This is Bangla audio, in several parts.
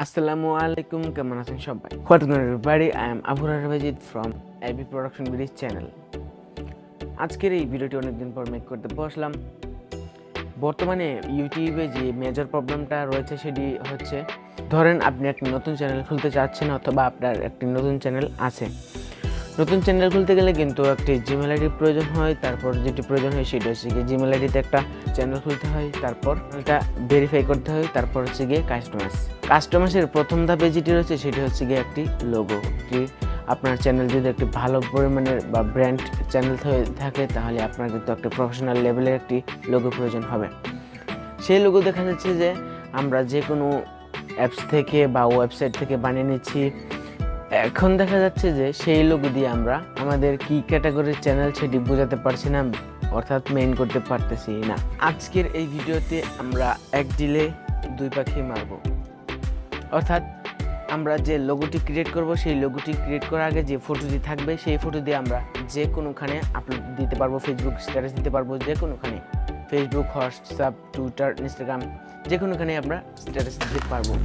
আসসালামু আলাইকুম, কেমন আছেন সবাই? What's on everybody, I am Abur Rabajid from AB production videos channel. আজকের এই ভিডিওটি অনেকদিন পর মেক করতে বসলাম। বর্তমানে ইউটিউবে যে মেজর প্রবলেমটা রয়েছে সেটি হচ্ছে, ধরেন আপনি একটি নতুন চ্যানেল খুলতে চাচ্ছেন অথবা আপনার একটি নতুন চ্যানেল আছে। নতুন চ্যানেল খুলতে গেলে কিন্তু একটি জিমেল আইডির প্রয়োজন হয়। তারপর যেটি প্রয়োজন হয় সেটি হচ্ছে গিয়ে জিমেল আইডিতে একটা চ্যানেল খুলতে হয়, তারপর এটা ভেরিফাই করতে হয়, তারপর হচ্ছে গিয়ে কাস্টমাইজের প্রথম ধাপে যেটি রয়েছে সেটি হচ্ছে গিয়ে একটি লোগো। কি আপনার চ্যানেল যদি একটি ভালো পরিমাণের বা ব্র্যান্ড চ্যানেল থাকে তাহলে আপনার কিন্তু একটা প্রফেশনাল লেভেলের একটি লোগো প্রয়োজন হবে। সেই লোগো দেখা যাচ্ছে যে আমরা যে কোনো অ্যাপস থেকে বা ওয়েবসাইট থেকে বানিয়ে নিচ্ছি। এখন দেখা যাচ্ছে যে সেই লোগো দিয়ে আমরা আমাদের কি ক্যাটাগরির চ্যানেল সেটি বোঝাতে পারছি না, অর্থাৎ মেইন করতে পারতেছি না। আজকের এই ভিডিওতে আমরা এক ডিলে দুই পাখি মারব, অর্থাৎ আমরা যে লোগোটি ক্রিয়েট করব সেই লোগোটি ক্রিয়েট করার আগে যে ফটোটি থাকবে সেই ফটো দিয়ে আমরা যে কোনোখানে আপলোড দিতে পারবো, ফেসবুক স্ট্যাটাস দিতে পারবো, যে কোনোখানে ফেসবুক, হোয়াটসঅ্যাপ, টুইটার, ইনস্টাগ্রাম, যে কোনোখানে আমরা স্ট্যাটাস দিতে পারবো।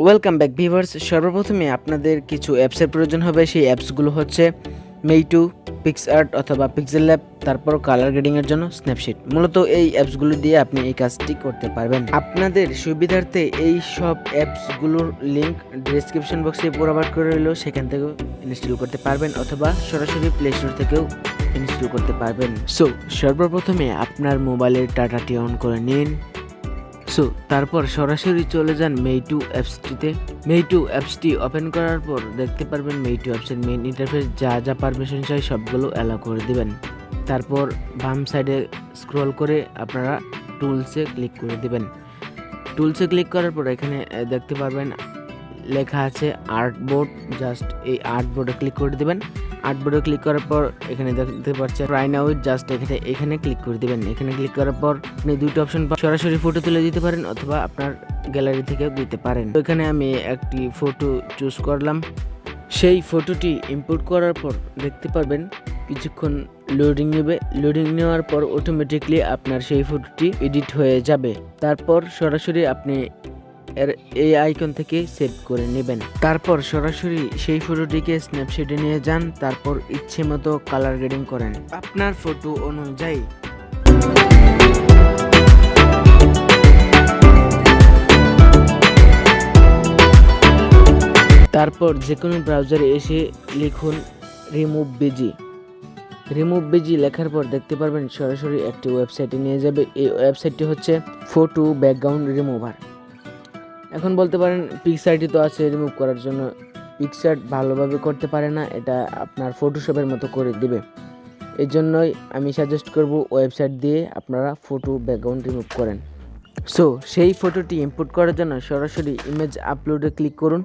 Welcome back viewers. সর্বপ্রথমে আপনাদের কিছু অ্যাপসের প্রয়োজন হবে। সেই অ্যাপসগুলো হচ্ছে MEITU, পিক্সআর্ট অথবা পিক্সেল ল্যাব, তারপর কালার গ্রেডিংয়ের জন্য স্ন্যাপশিট। মূলত এই অ্যাপসগুলো দিয়ে আপনি এই কাজটি করতে পারবেন। আপনাদের সুবিধার্থে এই সব অ্যাপসগুলোর লিঙ্ক ডেসক্রিপশন বক্সে প্রোভাইড করে রইল, সেখান থেকেও ইনস্টল করতে পারবেন অথবা সরাসরি প্লে স্টোর থেকেও ইনস্টল করতে পারবেন। সো সর্বপ্রথমে আপনার মোবাইলের ডাটাটি অন করে নিন। তারপর সরাসরি চলে যান MEITU অ্যাপসটিতে। MEITU অ্যাপসটি ওপেন করার পর দেখতে পারবেন MEITU অ্যাপসের মেইন ইন্টারফেস, যা পারমিশন চাই সবগুলো অ্যালাউ করে দিবেন। তারপর বাম সাইডে স্ক্রল করে আপনারা টুলসে ক্লিক করে দিবেন। টুলসে ক্লিক করার পর এখানে দেখতে পারবেন লেখা আছে আর্টবোর্ড। জাস্ট এই আর্টবোর্ডে ক্লিক করে দিবেন। আর্টবোর্ডে ক্লিক করার পর এখানে দেখতে পাচ্ছেন রাইট নাও, জাস্ট এখানে ক্লিক করে দিবেন। এখানে ক্লিক করার পর আপনি দুটো অপশন সরাসরি ফটো তুলে দিতে পারেন অথবা আপনার গ্যালারি থেকেও দিতে পারেন। তো এখানে আমি একটি ফটো চুজ করলাম। সেই ফটোটি ইম্পোর্ট করার পর দেখতে পারবেন কিছুক্ষণ লোডিং নেবে। লোডিং নেওয়ার পর অটোমেটিকলি আপনার সেই ফটোটি এডিট হয়ে যাবে। তারপর সরাসরি আপনি এই আইকন থেকে সেভ করে নেবেন। তারপর সরাসরি সেই ফটোটিকে স্ন্যাপশটে নিয়ে যান। তারপর ইচ্ছে মতো কালার গ্রেডিং করেন আপনার ফটো অনুযায়ী। তারপর যে কোনো ব্রাউজারে এসে লিখুন রিমুভ বিজি লেখার পর দেখতে পারবেন সরাসরি একটি ওয়েবসাইটে নিয়ে যাবে। এই ওয়েবসাইটটি হচ্ছে ফটো ব্যাকগ্রাউন্ড রিমুভার। এখন বলতে পারেন পিক্সআর্টই তো আছে রিমুভ করার জন্য, পিক্সআর্ট ভালোভাবে করতে পারে না, এটা আপনার ফটোশপের মতো করে দিবে। এই জন্যই আমি সাজেস্ট করব ওয়েবসাইট দিয়ে আপনারা ফটো ব্যাকগ্রাউন্ড রিমুভ করেন। সেই ফটোটি ইম্পোর্ট করার জন্য সরাসরি ইমেজ আপলোডে ক্লিক করুন।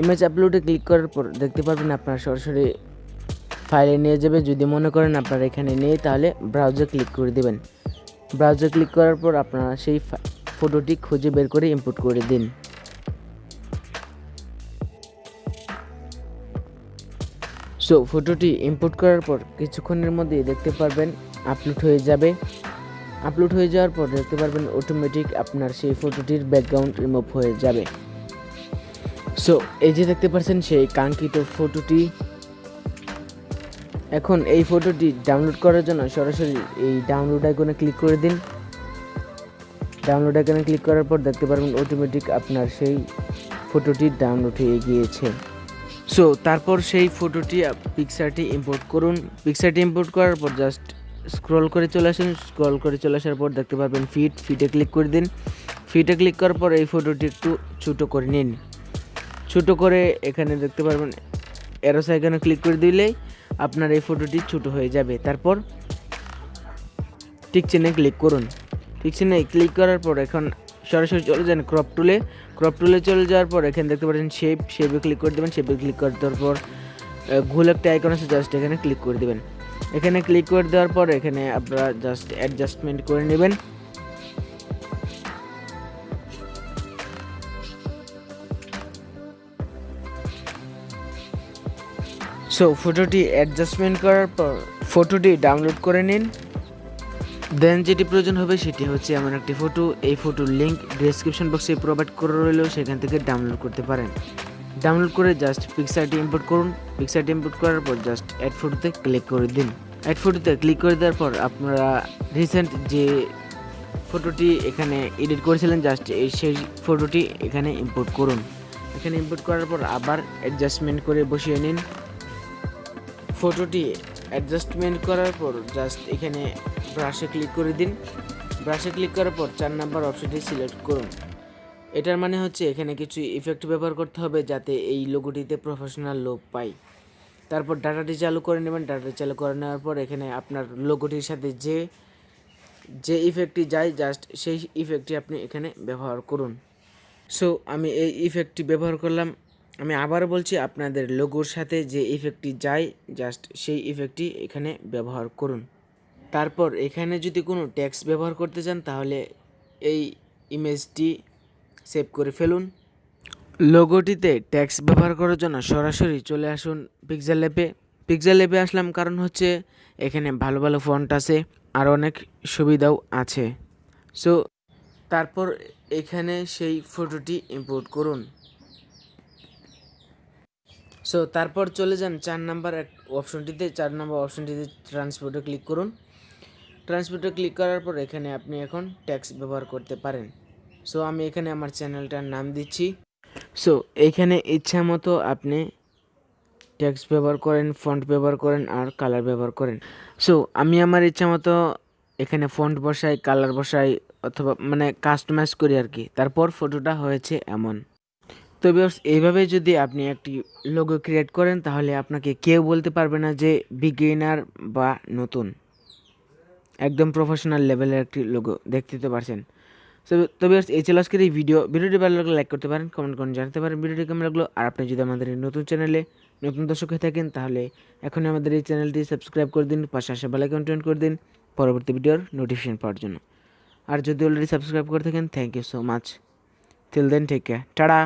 ইমেজ আপলোডে ক্লিক করার পর দেখতে পারবেন আপনার সরাসরি ফাইলে নিয়ে যাবে। যদি মনে করেন আপনার এখানে নেই তাহলে ব্রাউজার ক্লিক করে দেবেন। ব্রাউজার ক্লিক করার পর আপনারা সেই ফটোটি খুঁজে বের করে ইম্পোর্ট করে দিন। ফটোটি ইম্পোর্ট করার পর কিছুক্ষণের মধ্যে দেখতে পারবেন আপলোড হয়ে যাবে। আপলোড হয়ে যাওয়ার পর দেখতে পারবেন অটোমেটিক আপনার সেই ফটোটির ব্যাকগ্রাউন্ড রিমুভ হয়ে যাবে। এই যে দেখতে পাচ্ছেন সেই কাঙ্ক্ষিত ফটোটি। এখন এই ফটোটি ডাউনলোড করার জন্য সরাসরি এই ডাউনলোড আইকনে ক্লিক করে দিন। ডাউনলোড আইকনে ক্লিক করার পর দেখতে পারবেন অটোমেটিক আপনার সেই ফটোটি ডাউনলোড হয়ে গিয়েছে। তারপর সেই ফটোটি পিক্সআর্টে ইম্পোর্ট করুন। পিক্সআর্টে ইম্পোর্ট করার পর জাস্ট স্ক্রল করে চলে আসেন। স্ক্রল করে চলে আসার পর দেখতে পারবেন ফিটে ক্লিক করে দিন। ফিটে ক্লিক করার পর এই ফটোটি একটু ছোটো করে নিন। ছোটো করে এখানে দেখতে পারবেন অ্যারো আইকনে ক্লিক করে দিলেই আপনার এই ফটোটি ছোটো হয়ে যাবে। তারপর টিক চিহ্নে ক্লিক করুন। টিক চিহ্নে ক্লিক করার পর এখন সরাসরি চলে যান ক্রপ টুলে চলে যাওয়ার পর এখানে দেখতে পাচ্ছেন শেপে ক্লিক করে দেবেন। শেপে ক্লিক করে দেওয়ার পর গোল একটা আইকন আছে, জাস্ট এখানে ক্লিক করে দেবেন। এখানে ক্লিক করে দেওয়ার পর এখানে আপনারা জাস্ট অ্যাডজাস্টমেন্ট করে নেবেন। সো ফটোটি অ্যাডজাস্টমেন্ট করার পর ফটোটি ডাউনলোড করে নিন। দেন যেটি প্রয়োজন হবে সেটি হচ্ছে এমন একটি ফটো। এই ফটোর লিঙ্ক ডেসক্রিপশন বক্সে প্রোভাইড করা রইল, সেখান থেকে ডাউনলোড করতে পারেন। ডাউনলোড করে জাস্ট পিকচারটি ইম্পোর্ট করুন। পিকচারটি ইম্পোর্ট করার পর জাস্ট অ্যাড ফটোতে ক্লিক করে দিন। অ্যাড ফটোতে ক্লিক করে দেওয়ার পর আপনারা রিসেন্ট যে ফটোটি এখানে এডিট করেছিলেন জাস্ট সেই ফটোটি এখানে ইম্পোর্ট করুন। এখানে ইম্পোর্ট করার পর আবার অ্যাডজাস্টমেন্ট করে বসিয়ে নিন। ফটোটি অ্যাডজাস্টমেন্ট করার পর জাস্ট এখানে ব্রাশে ক্লিক করে দিন। ব্রাশে ক্লিক করার পর 4 নাম্বার অপশনটি সিলেক্ট করুন। এটার মানে হচ্ছে এখানে কিছু ইফেক্ট ব্যবহার করতে হবে যাতে এই লোগোটিতে প্রফেশনাল লুক পায়। তারপর ডাটাটি চালু করে নেবেন। ডাটাটি চালু করে নেওয়ার পর এখানে আপনার লোগোটির সাথে যে ইফেক্টটি যায় জাস্ট সেই ইফেক্টটি আপনি এখানে ব্যবহার করুন। সো আমি এই ইফেক্টটি ব্যবহার করলাম। আমি আবারও বলছি, আপনাদের লোগোর সাথে যে ইফেক্টটি যায় জাস্ট সেই ইফেক্টটি এখানে ব্যবহার করুন। তারপর এখানে যদি কোনো টেক্সট ব্যবহার করতে চান তাহলে এই ইমেজটি সেভ করে ফেলুন। লোগোটিতে টেক্সট ব্যবহার করার জন্য সরাসরি চলে আসুন পিক্সেল ল্যাবে। পিক্সেল ল্যাবে আসলাম কারণ হচ্ছে এখানে ভালো ভালো ফন্ট আছে আর অনেক সুবিধাও আছে। সো তারপর এখানে সেই ফটোটি ইম্পোর্ট করুন। সো তারপর চলে যান 4 নাম্বার অপশনটিতে। 4 নাম্বার অপশনটিতে ট্রান্সপোর্টে ক্লিক করুন। ট্রান্সপোর্টে ক্লিক করার পর এখানে আপনি এখন টেক্সট ব্যবহার করতে পারেন। সো আমি এখানে আমার চ্যানেলটার নাম দিচ্ছি। সো এইখানে ইচ্ছা মতো আপনি টেক্সট ব্যবহার করেন, ফন্ট ব্যবহার করেন আর কালার ব্যবহার করেন। সো আমি আমার ইচ্ছা মতো এখানে ফন্ট বসাই, কালার বসাই অথবা মানে কাস্টমাইজ করি আর কি। তারপর ফটোটা হয়েছে এমন। তো ভিউয়ার্স, এইভাবে যদি আপনি একটি লোগো ক্রিয়েট করেন তাহলে আপনাকে কেউ বলতে পারবে না যে বিগিনার বা নতুন। একদম প্রফেশনাল লেভেলের একটি লোগো দেখতে তো পারছেন। তো ভিউয়ার্স, এই ছিল আজকের এই ভিডিওটি ভালো লাগলে লাইক করতে পারেন, কমেন্ট করে জানাতে পারেন ভিডিওটি কেমন লাগলো। আর আপনি যদি আমাদের এই নতুন চ্যানেলে নতুন দর্শক হয়ে থাকেন তাহলে এখনই আমাদের এই চ্যানেলটি সাবস্ক্রাইব করে দিন, পাশে আসা বেল আইকনটি অন করে দিন পরবর্তী ভিডিওর নোটিফিকেশন পাওয়ার জন্য। আর যদি অলরেডি সাবস্ক্রাইব করে থাকেন, thank you so much. Till then, take care, tata.